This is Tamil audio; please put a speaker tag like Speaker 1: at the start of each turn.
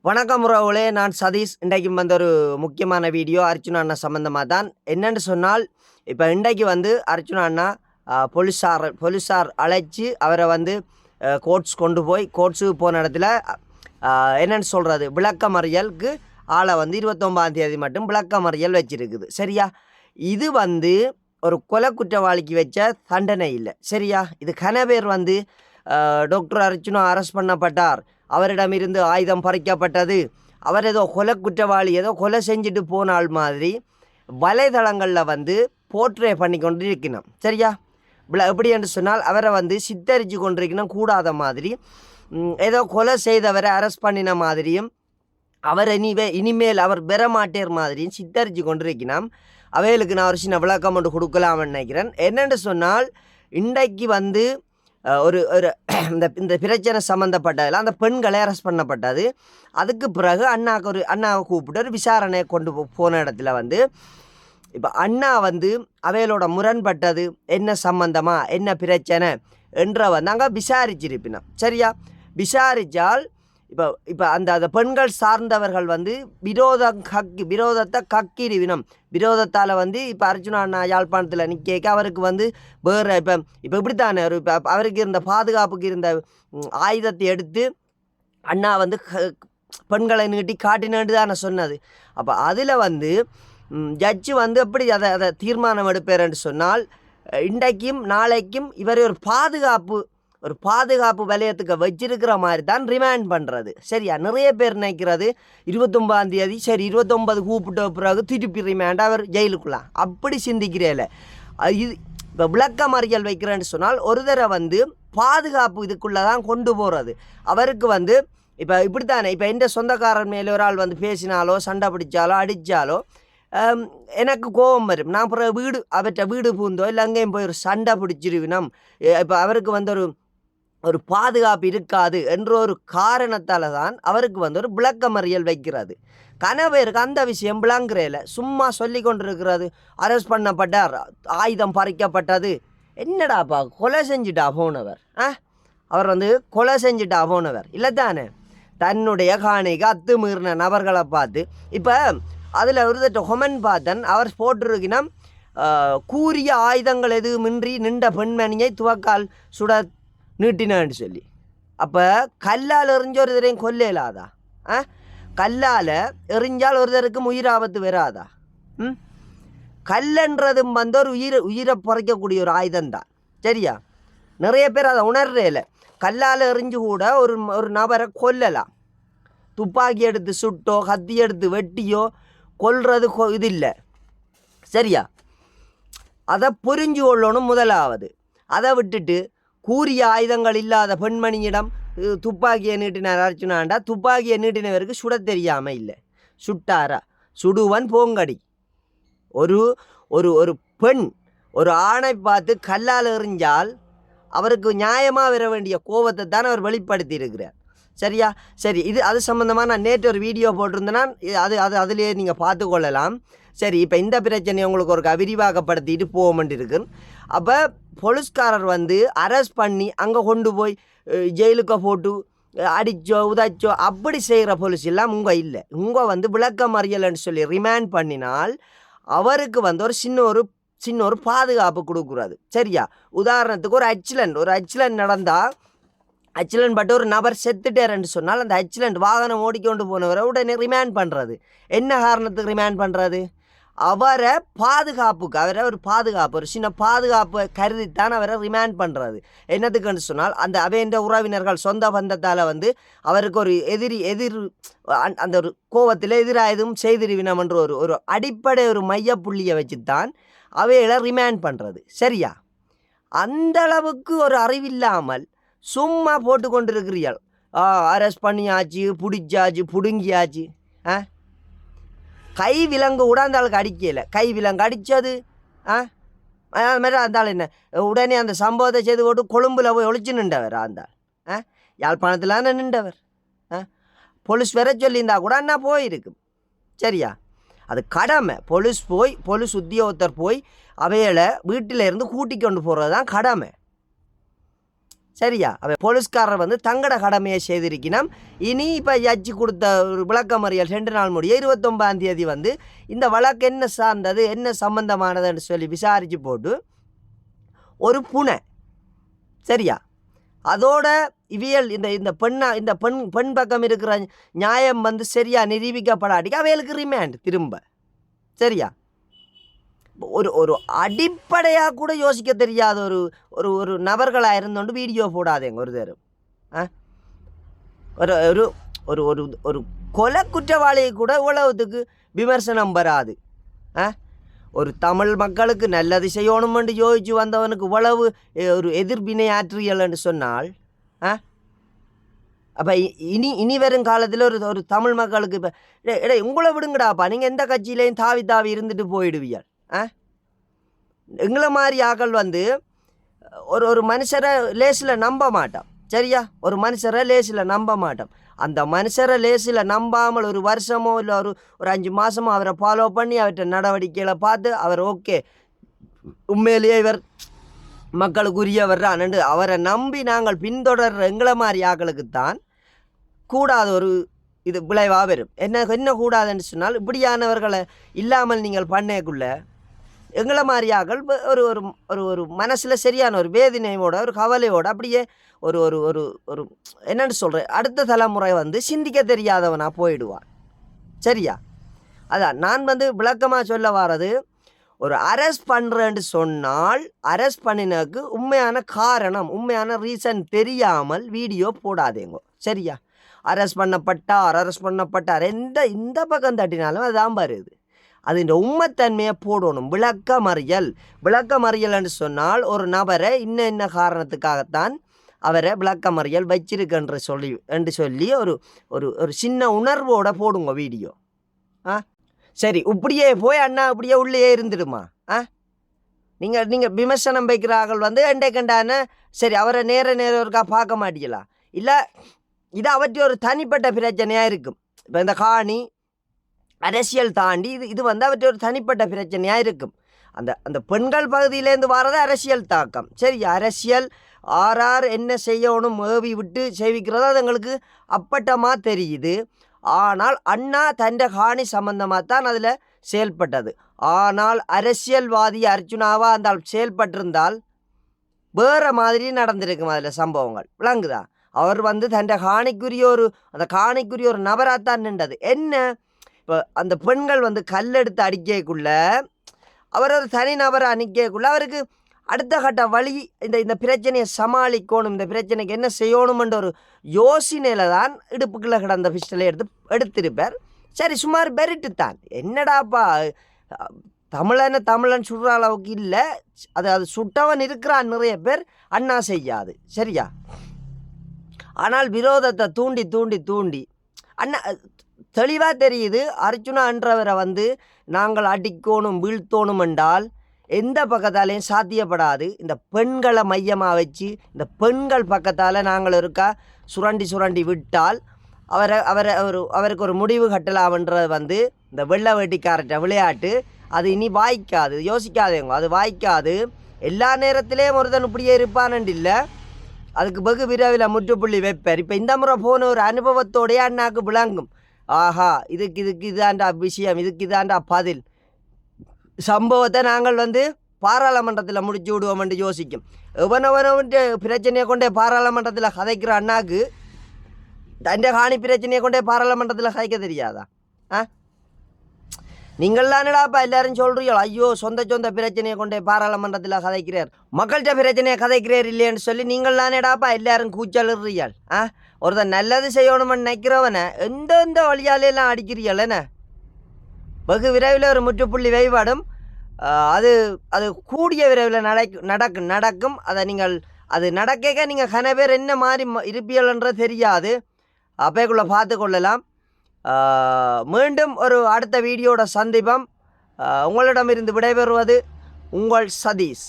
Speaker 1: வணக்கம் உறவுகளே, நான் சதீஷ். இன்றைக்கும் ஒரு முக்கியமான வீடியோ அர்ச்சுனா அண்ணா சம்மந்தமாக தான். என்னென்னு சொன்னால், இப்போ இன்றைக்கு அர்ச்சுனா அண்ணா போலீஸார் அழைச்சி அவரை கோர்ட்ஸ் கொண்டு போய் கோர்ட்ஸுக்கு போன இடத்துல என்னென்னு சொல்கிறது, விளக்கமறியலுக்கு ஆளை 29ஆம் தேதி மட்டும் விளக்கமறியல் வச்சிருக்குது. சரியா? இது ஒரு கொலை குற்றவாளிக்கு வச்ச தண்டனை இல்லை. சரியா? இது கனவேர் டாக்டர் அர்ச்சுனா அரெஸ்ட் பண்ணப்பட்டார், அவரிடமிருந்து ஆயுதம் பறிக்கப்பட்டது, அவர் ஏதோ கொலை குற்றவாளி, ஏதோ கொலை செஞ்சுட்டு போனால் மாதிரி வலைதளங்களில் போர்ட்ரே பண்ணி கொண்டு இருக்கணும். சரியா? எப்படி என்று சொன்னால் அவரை சித்தரித்து கொண்டிருக்கணும் கூடாத மாதிரி, ஏதோ கொலை செய்தவரை அரெஸ்ட் பண்ணின மாதிரியும், அவர் இனிமேல் அவர் பெறமாட்டேர் மாதிரியும் சித்தரித்து கொண்டிருக்கணும். அவைகளுக்கு நான் ஒரு சின்ன விளக்கம் ஒன்று கொடுக்கலாம்னு நினைக்கிறேன். என்னென்று சொன்னால், இன்றைக்கு ஒரு ஒரு இந்த பிரச்சனை சம்மந்தப்பட்டதில் அந்த பெண்களை அரெஸ்ட் பண்ணப்பட்டது. அதுக்கு பிறகு அண்ணாவை கூப்பிட்டு ஒரு விசாரணை கொண்டு போன இடத்துல இப்போ அண்ணா அவைகளோட முரண்பட்டது என்ன சம்பந்தமா, என்ன பிரச்சனை என்ற அங்கே விசாரிச்சிருப்பினோம். சரியா? விசாரித்தால் இப்போ அந்த பெண்கள் சார்ந்தவர்கள் விரோதத்தை கக்கிடுவினம். விரோதத்தால் இப்போ அர்ச்சுனா அண்ணா யாழ்ப்பாணத்தில் நிற்க அவருக்கு வேறு இப்போ இப்படித்தானே இப்போ அவருக்கு இருந்த பாதுகாப்புக்கு இருந்த ஆயுதத்தை எடுத்து அண்ணா பெண்களை நீட்டி காட்டினு தானே சொன்னது. அப்போ அதில் ஜட்ஜு எப்படி அதை தீர்மானம் எடுப்பார்ன்னு சொன்னால், இன்றைக்கும் நாளைக்கும் இவர் ஒரு பாதுகாப்பு வலயத்துக்கு வச்சிருக்கிற மாதிரி தான் ரிமாண்ட் பண்ணுறது. சரியா? நிறைய பேர் நினைக்கிறது 29ஆம் தேதி சரி 29 கூப்பிட்ட பிறகு திருப்பி ரிமாண்ட் அவர் ஜெயிலுக்குலாம், அப்படி சிந்திக்கிறேல. இது இப்போ விளக்கமறியல் வைக்கிறேன்னு சொன்னால் ஒரு தடவை பாதுகாப்பு இதுக்குள்ளே தான் கொண்டு போகிறது. அவருக்கு இப்போ இப்படித்தானே, இப்போ எந்த சொந்தக்காரன் மேலே ஒரு ஆள் பேசினாலோ சண்டை பிடிச்சாலோ அடித்தாலோ எனக்கு கோபம் வரும். நான் அப்புறம் அவற்றை வீடு பூந்தோ இல்லை அங்கேயும் போய் ஒரு சண்டை பிடிச்சிருவினோம். இப்போ அவருக்கு ஒரு பாதுகாப்பு இருக்காது என்ற ஒரு காரணத்தால் தான் அவருக்கு ஒரு விளக்கமறியல் வைக்கிறது. கனவேருக்கு அந்த விஷயம் விளங்குறேல, சும்மா சொல்லி கொண்டிருக்கிறது. அரெஸ்ட் பண்ணப்பட்டார், ஆயுதம் பறிக்கப்பட்டது. என்னடாப்பா, கொலை செஞ்சுட்டா போனவர்? அவர் கொலை செஞ்சுட்டா போனவர் இல்லை தானே? தன்னுடைய காணிக்கு அத்துமீறின நபர்களை பார்த்து இப்போ அதில் ஒரு கொமெண்ட் பார்த்தன், அவர் போட்டிருக்கினா கூறிய ஆயுதங்கள் எதுவுமின்றி நின்ற பெண்மணியை துவக்கால் சுட நீட்டினான்னு சொல்லி. அப்போ கல்லால் எறிஞ்ச ஒரு தரையும் கொல்லையிலாதா? கல்லால் எறிஞ்சால் ஒருத்தருக்கும் உயிராபத்து வராதா? கல்லன்றதும் ஒரு உயிரை பறிக்கக்கூடிய ஒரு ஆயுதம்தான். சரியா? நிறைய பேர் அதை உணர்றேல. கல்லால் எறிஞ்சு கூட ஒரு நபரை கொல்லலாம். துப்பாக்கி எடுத்து சுட்டோ கத்தி எடுத்து வெட்டியோ கொல்றது இது இல்லை. சரியா? அதை புரிஞ்சு கொள்ளணும் முதலாவது. அதை விட்டுட்டு கூறிய ஆயுதங்கள் இல்லாத பெண்மணியிடம் துப்பாக்கியை நீட்டினார் அர்ச்சுனாண்டா, துப்பாக்கியை நீட்டினவருக்கு சுட தெரியாமல் இல்லை. சுட்டாரா? சுடுவன் போங்கடி. ஒரு ஒரு ஒரு பெண் ஒரு ஆணை பார்த்து கல்லால் எறிஞ்சால் அவருக்கு நியாயமாக வர வேண்டிய கோபத்தை தான் அவர் வெளிப்படுத்தி இருக்கிறார். சரியா? சரி, அது சம்மந்தமாக நான் நேற்று ஒரு வீடியோ போட்டிருந்தேன்னா அதிலேயே நீங்கள் பார்த்து கொள்ளலாம். சரி, இப்போ இந்த பிரச்சனையை உங்களுக்கு ஒரு விரிவாக்கப்படுத்திட்டு போகமெண்டு இருக்குன்னு. அப்போ போலீஸ்காரர் அரெஸ்ட் பண்ணி அங்கே கொண்டு போய் ஜெயிலுக்கு போட்டு அடித்தோ உதைச்சோ அப்படி செய்கிற போலீஸ் எல்லாம் உங்கள் இல்லை. உங்கள் விளக்கமறியல்னு சொல்லி ரிமாண்ட் பண்ணினால் அவருக்கு ஒரு சின்ன ஒரு பாதுகாப்பு கொடுக்குறாது. சரியா? உதாரணத்துக்கு ஒரு ஆக்சிடென்ட் நடந்தால், ஆக்சிடென்ட் பட்டு ஒரு நபர் செத்துட்டார்ன்னு சொன்னால் அந்த ஆக்சிடென்ட் வாகனம் ஓடிக்கொண்டு போனவரை உடனே ரிமாண்ட் பண்ணுறது. என்ன காரணத்துக்கு ரிமாண்ட் பண்ணுறது? அவரை பாதுகாப்புக்கு, ஒரு சின்ன பாதுகாப்பை கருதித்தான் அவரை ரிமாண்ட் பண்ணுறது. என்னத்துக்குன்னு சொன்னால் அவைன்ற உறவினர்கள் சொந்த பந்தத்தால் அவருக்கு ஒரு அந்த ஒரு கோபத்தில் எதிராக எதுவும் செய்திருவினம் என்ற ஒரு அடிப்படை ஒரு மையப்புள்ளியை வச்சுத்தான் அவைகளை ரிமாண்ட் பண்ணுறது. சரியா? அந்த அளவுக்கு ஒரு அறிவில்லாமல் சும்மா போட்டு கொண்டு இருக்கிறீர்கள். அரெஸ்ட் பண்ணியாச்சு, பிடிச்சாச்சு, பிடுங்கியாச்சு. கை விலங்கு கூட அந்த ஆளுக்கு அடிக்கலை. கை விலங்கு அடித்தது அது மாதிரி அந்த ஆள் என்ன உடனே அந்த சம்பவத்தை செய்து போட்டு கொழும்பில் போய் ஒழிச்சு நின்றவர். அந்த ஆள் யாழ்ப்பாணத்தில் நின்றவர். போலீஸ் வர சொல்லியிருந்தா கூட அண்ணா போயிருக்கு. சரியா? அது கடமை. போலீஸ் உத்தியோகத்தர் போய் அவைகளை வீட்டில் இருந்து கூட்டி கொண்டு போகிறது தான் கடமை. சரியா? அவ போலீஸ்காரர் வந்து தங்கட கடமையை செய்திருக்கணும். இனி இப்போ ஜட்ஜி கொடுத்த ஒரு விளக்கமறியல் 2 நாள் முடிய 29ஆம் தேதி வந்து இந்த வழக்கு என்ன சார்ந்தது என்ன சம்பந்தமானதுன்னு சொல்லி விசாரித்து போட்டு ஒரு புனை சரியா அதோட இவியல் இந்த பெண் பக்கம் இருக்கிற நியாயம் வந்து சரியா நிரூபிக்கப்படாட்டிக்கு அவைகளுக்கு ரிமாண்ட் திரும்ப சரியா ஒரு அடிப்படையாக கூட யோசிக்க தெரியாத ஒரு நபர்களாக இருந்தோண்டு வீடியோ போடாதேங்க ஒரு தரம் ஒரு ஒரு ஒரு ஒரு ஒரு கொலை குற்றவாளியை கூட இவ்வளவுத்துக்கு விமர்சனம் வராது ஒரு தமிழ் மக்களுக்கு நல்லது செய்யணுமென்று யோசிச்சு வந்தவனுக்கு இவ்வளவு ஒரு எதிர்வினை ஆற்றியல்னு சொன்னால் அப்போ இனி வரும் காலத்தில் ஒரு தமிழ் மக்களுக்கு இப்போ உங்களை விடுங்கடாப்பா நீங்கள் எந்த கட்சியிலையும் தாவி இருந்துட்டு போயிடுவீர்கள் எங்களை மாதிரி ஆக்கள் வந்து ஒரு மனுஷரை லேசில் நம்ப மாட்டோம் சரியா ஒரு மனுஷரை லேசில் நம்ப மாட்டோம் அந்த மனுஷரை லேசில் நம்பாமல் ஒரு வருஷமோ இல்லை ஒரு 5 மாதமோ அவரை ஃபாலோ பண்ணி அவர்கிட்ட நடவடிக்கைகளை பார்த்து அவர் ஓகே உண்மையிலேயே இவர் மக்களுக்குரியவர் அவரை நம்பி நாங்கள் பின்தொடர்ற எங்களை மாதிரி ஆக்களுக்குத்தான் கூடாத ஒரு இது விளைவாக வரும் என்ன கூடாதுன்னு சொன்னால் இப்படியானவர்களை இல்லாமல் நீங்கள் பண்ணக்குள்ள எங்களை மாதிரியாக்கள் ஒரு ஒரு ஒரு ஒரு மனசில் சரியான ஒரு வேதனையோட ஒரு கவலையோடு அப்படியே ஒரு ஒரு ஒரு ஒரு என்னென்னு சொல்கிறேன் அடுத்த தலைமுறை வந்து சிந்திக்க தெரியாதவனாக போயிடுவான் சரியா அதான் நான் வந்து விளக்கமாக சொல்ல வர்றது ஒரு அரெஸ்ட் பண்ணுறேன்னு சொன்னால் அரெஸ்ட் பண்ணினதுக்கு உண்மையான காரணம் உண்மையான ரீசன் தெரியாமல் வீடியோ போடாதேங்க சரியா அரெஸ்ட் பண்ணப்பட்டார் இந்த பக்கம் தட்டினாலும் அதுதான் வருது அது இந்த உண்மைத்தன்மையை போடணும் விளக்கமறியல்னு சொன்னால் ஒரு நபரை இன்ன காரணத்துக்காகத்தான் அவரை விளக்கமறியல் வச்சிருக்கன்று சொல்லி ஒரு ஒரு ஒரு சின்ன உணர்வோடு போடுங்க வீடியோ சரி இப்படியே போய் அண்ணா இப்படியே உள்ளே இருந்துடுமா நீங்கள் விமர்சனம் வைக்கிறார்கள் வந்து கண்டான சரி அவரை நேர ஒருக்கா பார்க்க மாட்டீங்களா இல்லை இது அவற்றை ஒரு தனிப்பட்ட பிரச்சனையாக இருக்கும் இப்போ இந்த காணி அரசியல் தாண்டி இது வந்து அவற்றை ஒரு தனிப்பட்ட பிரச்சனையாக இருக்கும் அந்த பெண்கள் பகுதியிலேருந்து வர்றது அரசியல் தாக்கம் சரி அரசியல் ஆர் என்ன செய்யணும் ஏவி விட்டு செய்விக்கிறதோ அது எங்களுக்கு அப்பட்டமாக தெரியுது ஆனால் அண்ணா தன்னை காணி சம்பந்தமாக தான் அதில் செயல்பட்டது ஆனால் அரசியல்வாதி அர்ஜுனாவாக அந்த செயல்பட்டிருந்தால் வேறு மாதிரி நடந்திருக்கும் அதில் சம்பவங்கள் விளங்குதா அவர் வந்து தன்னை காணிக்குரிய ஒரு நபராகத்தான் நின்றது என்ன இப்போ அந்த பெண்கள் வந்து கல்லெடுத்து அடிக்கக்குள்ள அவர் ஒரு தனி நபரை அணிக்கக்குள்ள அவருக்கு அடுத்த கட்ட வழி இந்த பிரச்சனையை சமாளிக்கணும் இந்த பிரச்சனைக்கு என்ன செய்யணுமென்ற ஒரு யோசனையில் தான் இடுப்புக்குள்ளே கிடந்த பிஸ்டலை எடுத்திருப்பார் சரி சுமார் பெரிட்டுத்தான் என்னடாப்பா தமிழன் சுடுற அளவுக்கு இல்லை அது சுட்டவன் இருக்கிறான் நிறைய பேர் அண்ணா செய்யாது சரியா ஆனால் விரோதத்தை தூண்டி அண்ணா தெளிவாக தெரியுது அர்ஜுனான்றவரை வந்து நாங்கள் அடிக்கணும் வீழ்த்தோணும் என்றால் எந்த பக்கத்தாலையும் சாத்தியப்படாது இந்த பெண்களை மையமாக வச்சு இந்த பெண்கள் பக்கத்தால் நாங்கள் இருக்கா சுரண்டி விட்டால் அவருக்கு ஒரு முடிவு கட்டலாம்ன்றது வந்து இந்த வெள்ளை வேட்டிக்காரட்ட விளையாட்டு அது இனி வாய்க்காது யோசிக்காதேங்க அது வாய்க்காது எல்லா நேரத்திலேயும் ஒருத்தன் இப்படியே இருப்பானண்டு இல்லை அதுக்கு வெகு விரைவில் முற்றுப்புள்ளி வைப்பார் இப்போ இந்த முறை போன ஒரு அனுபவத்தோடைய அண்ணாக்கு விளங்கும் ஆஹா இதுக்கு இதாண்டா விஷயம் இதுக்கு இதாண்டா பதில் சம்பவத்தை நாங்கள் வந்து பாராளுமன்றத்தில் முடிச்சு விடுவோம்னு யோசிக்கும் எவனவனவன்ட்டு பிரச்சனையை கொண்டே பாராளுமன்றத்தில் கதைக்கிற அண்ணாக்கு தண்டை காணி பிரச்சனையை கொண்டே பாராளுமன்றத்தில் கதைக்க தெரியாதா நீங்கள் தானடாப்பா எல்லாரும் சொல்கிறீங்களோ ஐயோ சொந்த பிரச்சனையை கொண்டே பாராளுமன்றத்தில் கதைக்கிறார் மக்கள்கிட்ட பிரச்சனையை கதைக்கிறார் இல்லைன்னு சொல்லி நீங்கள் தானேடாப்பா எல்லாரும் கூச்சலுறீர்கள் ஒருத்தன் நல்லது செய்யணும்னு நினைக்கிறவனை எந்த வழியாலெல்லாம் அடிக்கிறீர்கள் என்ன வெகு விரைவில் ஒரு முற்றுப்புள்ளி வைபாடும் அது கூடிய விரைவில் நடக்கும் அதை நீங்கள் அது நடக்க நீங்கள் கன பேர் என்ன மாதிரி இருப்பீர்கள்ன்றது தெரியாது அப்பைக்குள்ளே பார்த்து கொள்ளலாம் மீண்டும் ஒரு அடுத்த வீடியோட சந்திப்போம் உங்களிடமிருந்து விடைபெறுவது உங்கள் சதீஷ்